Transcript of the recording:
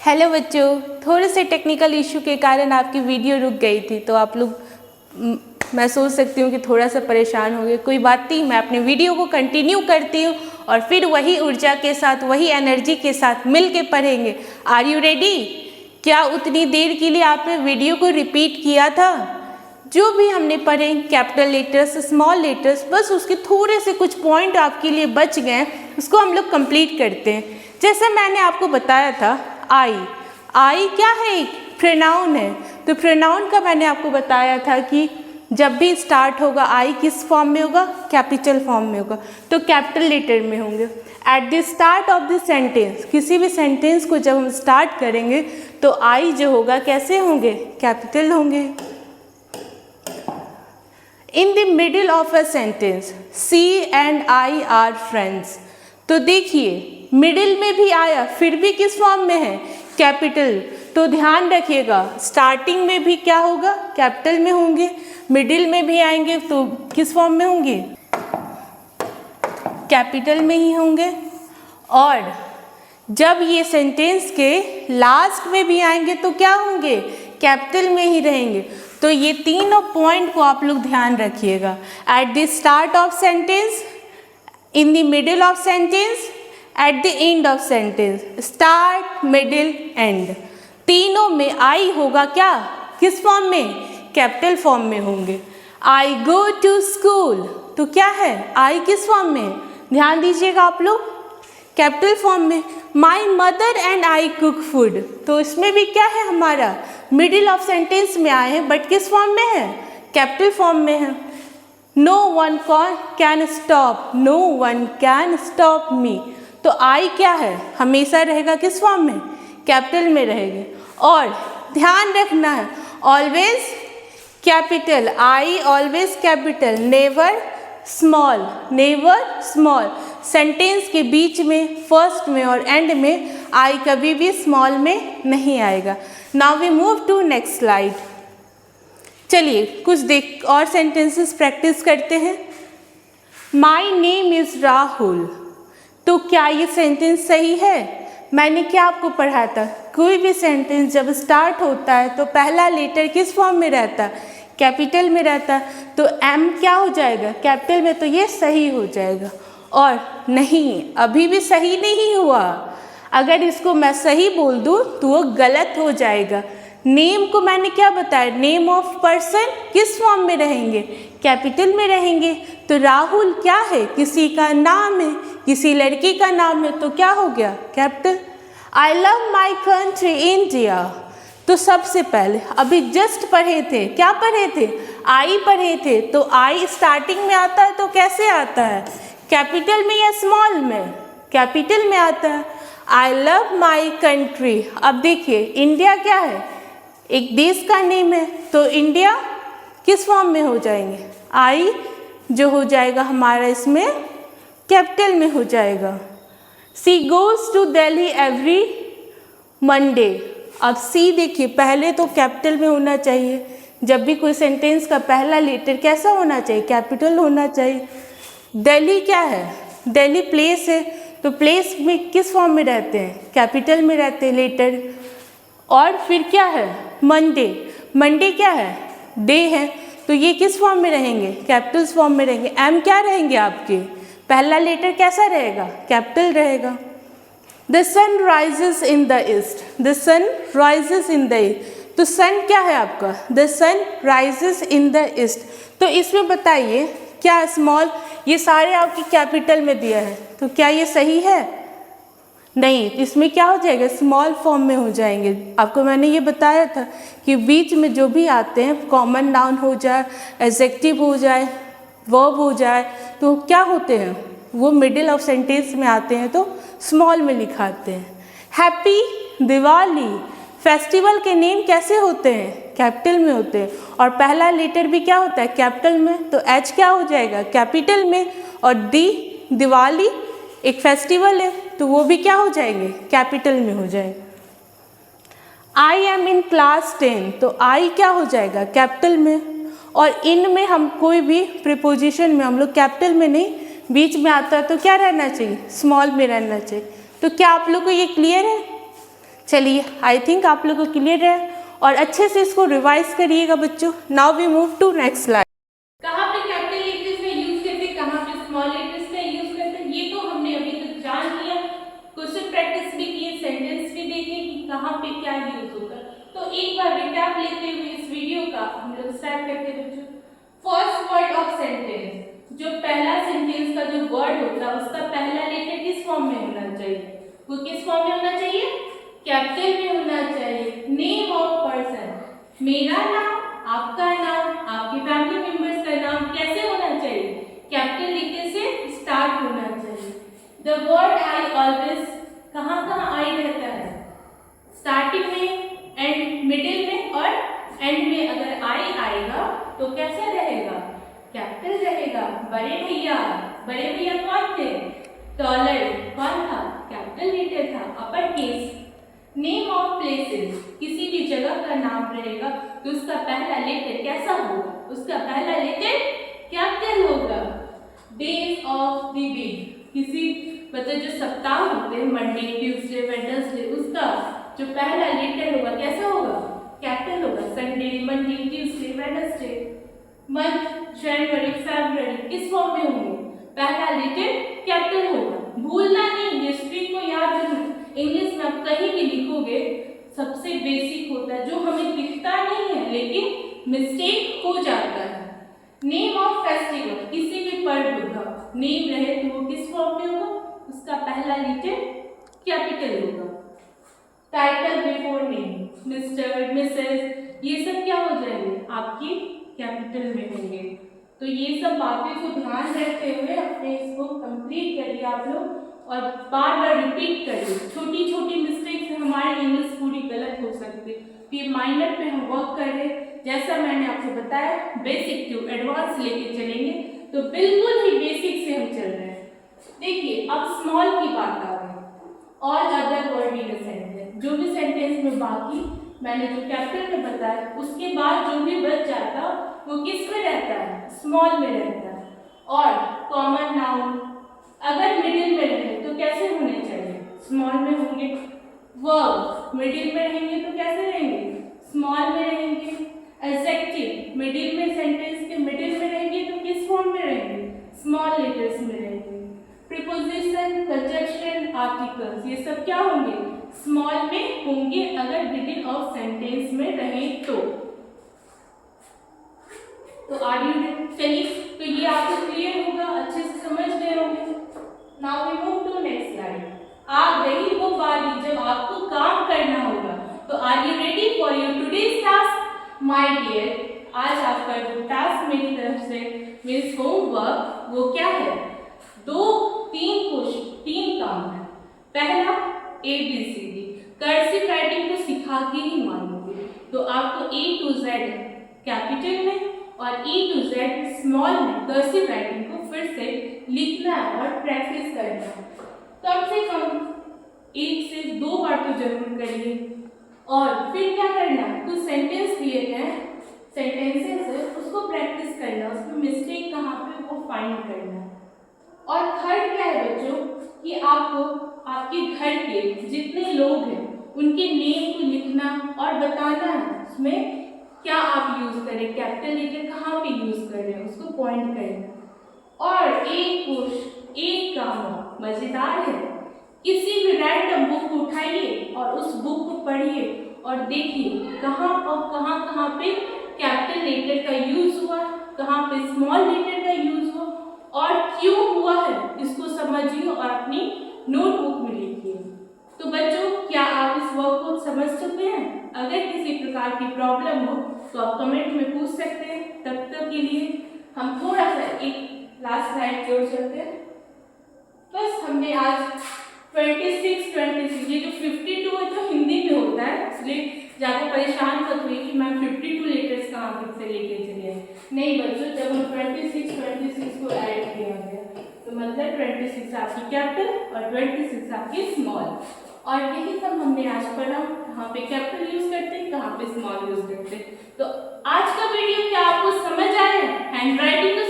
Hello बच्चों, थोड़े से टेक्निकल इशू के कारण आपकी वीडियो रुक गई थी, तो आप लोग मैं सोच सकती हूँ कि थोड़ा सा परेशान हो गए। कोई बात नहीं, मैं अपने वीडियो को कंटिन्यू करती हूँ और फिर वही ऊर्जा के साथ, वही एनर्जी के साथ मिल के पढ़ेंगे। Are you ready? क्या उतनी देर के लिए आपने वीडियो को रिपीट किया था? जो भी हमने पढ़े कैपिटल लेटर्स, स्मॉल लेटर्स, बस उसके थोड़े से कुछ पॉइंट आपके लिए बच गए, उसको हम लोग कंप्लीट करते हैं। जैसे मैंने आपको बताया था, आई क्या है? एक प्रोनाउन है। तो प्रोनाउन का मैंने आपको बताया था कि जब भी स्टार्ट होगा आई किस फॉर्म में होगा? कैपिटल फॉर्म में होगा, तो कैपिटल लेटर में होंगे। At the start of the sentence, किसी भी सेंटेंस को जब हम स्टार्ट करेंगे तो आई जो होगा कैसे होंगे? कैपिटल होंगे। In the middle of a sentence, C and I are friends. तो देखिए, मिडिल में भी आया, फिर भी किस फॉर्म में है? कैपिटल। तो ध्यान रखिएगा, स्टार्टिंग में भी क्या होगा? कैपिटल में होंगे। मिडिल में भी आएंगे तो किस फॉर्म में होंगे? कैपिटल में ही होंगे। और जब ये सेंटेंस के लास्ट में भी आएंगे तो क्या होंगे? कैपिटल में ही रहेंगे। तो ये तीनों पॉइंट को आप लोग ध्यान रखिएगा। At the start of sentence, in the middle of sentence, at the end of sentence. Start, middle, and, तीनों में आई होगा क्या? किस फॉर्म में? कैपिटल फॉर्म में होंगे। आई गो टू स्कूल, तो क्या है? आई किस फॉर्म में? ध्यान दीजिएगा आप लोग, कैपिटल फॉर्म में। My mother and I cook food, तो इसमें भी क्या है हमारा? मिडिल ऑफ सेंटेंस में आए हैं, बट किस फॉर्म में है? कैपिटल फॉर्म में है। No one can stop, no one can stop me, तो आई क्या है? हमेशा रहेगा किस फॉर्म में? कैपिटल में रहेगी। और ध्यान रखना है, always capital, I always capital, never small, never small. Sentence के बीच में, फर्स्ट में और एंड में आई कभी भी स्मॉल में नहीं आएगा। Now we move to next slide. चलिए कुछ और सेंटेंसेस प्रैक्टिस करते हैं। माई नेम इज राहुल, तो क्या ये सेंटेंस सही है? मैंने क्या आपको पढ़ा था? कोई भी सेंटेंस जब स्टार्ट होता है तो पहला लेटर किस फॉर्म में रहता है? कैपिटल में रहता है। तो एम क्या हो जाएगा? कैपिटल में, तो ये सही हो जाएगा। और नहीं, अभी भी सही नहीं हुआ। अगर इसको मैं सही बोल दूँ तो वो गलत हो जाएगा। नेम को मैंने क्या बताया? नेम ऑफ पर्सन किस फॉर्म में रहेंगे? कैपिटल में रहेंगे। तो राहुल क्या है? किसी का नाम है, किसी लड़की का नाम है, तो क्या हो गया? Capital. I love my country India, तो सबसे पहले अभी जस्ट पढ़े थे, क्या पढ़े थे? आई पढ़े थे। तो आई स्टार्टिंग में आता है तो कैसे आता है? कैपिटल में या स्मॉल में? कैपिटल में आता है। I love my country. अब देखिए, इंडिया क्या है? एक देश का नेम है, तो इंडिया किस फॉर्म में हो जाएंगे? आई जो हो जाएगा हमारा इसमें कैपिटल में हो जाएगा। She goes to Delhi every Monday. अब सी देखिए, पहले तो कैपिटल में होना चाहिए। जब भी कोई सेंटेंस का पहला लेटर कैसा होना चाहिए? कैपिटल होना चाहिए। दिल्ली क्या है? दिल्ली प्लेस है, तो प्लेस में किस फॉर्म में रहते हैं? कैपिटल में रहते हैं लेटर। और फिर क्या है? मंडे, मंडे क्या है? डे है, तो ये किस फॉर्म में रहेंगे? कैपिटल फॉर्म में रहेंगे। एम क्या रहेंगे आपके? पहला लेटर कैसा रहेगा? कैपिटल रहेगा। The sun rises in the east, the sun rises in the east, तो सन क्या है आपका? The sun rises in the east. तो इसमें बताइए क्या स्मॉल, ये सारे आपकी कैपिटल में दिया है, तो क्या ये सही है? नहीं, इसमें क्या हो जाएगा? स्मॉल फॉर्म में हो जाएंगे। आपको मैंने ये बताया था कि बीच में जो भी आते हैं, कॉमन नाउन हो जाए, एडजेक्टिव हो जाए, वर्ब हो जाए, तो क्या होते हैं? वो मिडिल ऑफ सेंटेंस में आते हैं तो स्मॉल में लिखाते हैं। हैप्पी दिवाली, फेस्टिवल के नेम कैसे होते हैं? कैपिटल में होते हैं। और पहला लेटर भी क्या होता है? कैपिटल में, तो एच क्या हो जाएगा? कैपिटल में। और डी, दिवाली एक फेस्टिवल है, तो वो भी क्या हो जाएंगे? कैपिटल में हो जाएंगे। आई एम इन क्लास 10, तो आई क्या हो जाएगा? कैपिटल में। और इन में हम कोई भी प्रीपोजिशन में हम लोग कैपिटल में नहीं, बीच में आता है तो क्या रहना चाहिए? स्मॉल में रहना चाहिए। तो क्या आप लोग को ये क्लियर है? चलिए, आई थिंक आप लोगों को क्लियर है और अच्छे से इसको रिवाइज करिएगा बच्चों। Now we move to next slide. कहाँ पे कैपिटल लेटर्स में यूज करते हैं, कहाँ पे स्मॉल लेटर्स में यूज करते हैं, ये तो हमने अभी तक जान लिया। क्वेश्चन प्रैक्टिस भी किए, सेंटेंस भी देखे कि कहाँ पे क्या यूज होता है। तो एक बार रिकैप लेते हुए इस वीडियो का हम लोग स्टार्ट करते हैं बच्चों। फर्स्ट वर्ड ऑफ सेंटेंस, जो पहला सेंटेंस का जो वर्ड होता है उसका पहला लेटर किस फॉर्म में होना चाहिए? वो किस फॉर्म में होना चाहिए? कैपिटल में होना चाहिए। नेम ऑफ पर्सन, मेरा नाम, आपका नाम, आपके फैमिली मेंबर्स का नाम कैसे होना चाहिए? कैपिटल लेटर से स्टार्ट होना चाहिए। द वर्ड आई ऑलवेज, कहाँ कहाँ आई रहता है? स्टार्टिंग में, एंड, मिडिल में और एंड में अगर आई आएगा तो कैसा रहेगा? कैपिटल रहेगा। बड़े भैया, बड़े भैया कौन थे? टॉलर कौन था? कैपिटल लेटर था, upper case. Name of places, किसी भी जगह का नाम रहेगा तो उसका पहला लेटर कैसा होगा? उसका पहला लेटर कैपिटल होगा। डेज ऑफ द वीक, किसी मतलब जो सप्ताह होते हैं, मंडे, ट्यूसडे, वेडनेसडे, उसका जो पहला लेटर होगा कैसा होगा? कैपिटल होगा। Sunday, Monday, Tuesday, Wednesday. Month, जनवरी, फरवरी, किस फॉर्म में होंगे? पहला लेटर कैपिटल होगा। भूलना नहीं, ये स्ट्रिंग को याद रखना। इंग्लिश में आप कहीं भी लिखोगे सबसे बेसिक होता है जो हमें दिखता नहीं है लेकिन मिस्टेक हो जाता है। नेम ऑफ फेस्टिवल, किसी भी पर्व का नेम रहे तो वो किस फॉर्म में होगा? उसका पहला लेटर कैपिटल होगा। Title before name, mister, Mrs, ये सब क्या हो जाएंगे? आपकी कैपिटल में होंगे। तो ये सब बातें को ध्यान रखते हुए अपने इसको कंप्लीट करिए आप लोग और बार बार रिपीट करिए। छोटी छोटी मिस्टेक से हमारी इंग्लिश पूरी गलत हो सकती है। ये माइनर पे हम वर्क कर रहे हैं, जैसा मैंने आपको बताया बेसिक टू एडवांस लेके चलेंगे तो बिल्कुल ही बेसिक से हम चल रहे हैं। देखिए अब स्मॉल की बात आ गई। और अदर वर्ड इन सेंटेंस, जो भी सेंटेंस में बाकी मैंने जो कैपिटल में बताया उसके बाद जो भी बच जाता वो किस में रहता है? स्मॉल में रहता है। और कॉमन नाउन अगर मिडिल में रहे तो कैसे होने चाहिए? स्मॉल में होंगे। वर्ब मिडिल में रहेंगे तो कैसे रहेंगे? स्मॉल में रहेंगे। एडजेक्टिव मिडिल में, सेंटेंस के मिडिल में रहेंगे तो किस फॉर्म में रहेंगे? स्मॉल लेटर्स में रहेंगे। प्रीपोजिशन, कंजंक्शन, आर्टिकल्स, ये सब क्या होंगे? स्मॉल में होंगे अगर बिगिन ऑफ सेंटेंस में रहे तो आर यू रेडी? चलिए, तो ये आपको क्लियर होगा, अच्छे से समझ गए होंगे। Now we move to next slide. आ गई वो बारी जब आपको काम करना होगा। तो are you ready for your today's task? My dear, आज आपका जो टास्क मेरी तरफ से मीन्स होमवर्क वो क्या है? तीन काम है। पहला ABCD कर्सिव राइटिंग तो सिखा के ही मानोगे। तो आपको A to Z कैपिटल में और E to Z स्मॉल में कर्सिव राइटिंग को फिर से लिखना है और प्रैक्टिस करना है। कम से कम 1 से 2 बार तो जरूर करिए। और फिर क्या करना है? कुछ सेंटेंस दिए गए हैं, सेंटेंसेस है, उसको प्रैक्टिस करना, उसमें मिस्टेक कहाँ पे वो फाइंड करना है। और थर्ड क्या है बच्चों कि आपको आपके घर के जितने लोग हैं उनके नेम को लिखना और बताना है उसमें क्या आप यूज करें, कैपिटल लेटर कहाँ पे यूज कर रहे हैं उसको पॉइंट करना। और एक काम मजेदार है, किसी भी रैंडम बुक उठाइए और उस बुक को पढ़िए और देखिए कहाँ और कहाँ पे कैपिटल लेटर का यूज हुआ, कहाँ पे स्मॉल लेटर का यूज हुआ और क्यों हुआ है, इसको समझिए और अपनी नोटबुक में लिखिए। तो बच्चों क्या आप इस वर्क को समझ चुके हैं? अगर किसी प्रकार की प्रॉब्लम हो तो आप कमेंट में पूछ सकते हैं। तब तक के लिए हम थोड़ा सा एक लास्ट स्लाइड जोड़ सकते हैं। बस हमने आज 26 ये जो 52 है तो हिंदी में होता है, इसलिए ज़्यादा परेशान मत हुई कि मैम 52 लेटर्स कहाँ से लेके चले। नहीं बच्चों, जब हम 26 को ऐड किया गया तो मतलब 26 आपकी कैपिटल और 26 आपकी स्मॉल। और यही सब हमने आज पढ़ा, कहाँ पे कैपिटल यूज करते हैं, कहाँ पे स्मॉल यूज करते हैं। तो आज का वीडियो क्या आपको समझ आया? हैंड राइटिंग को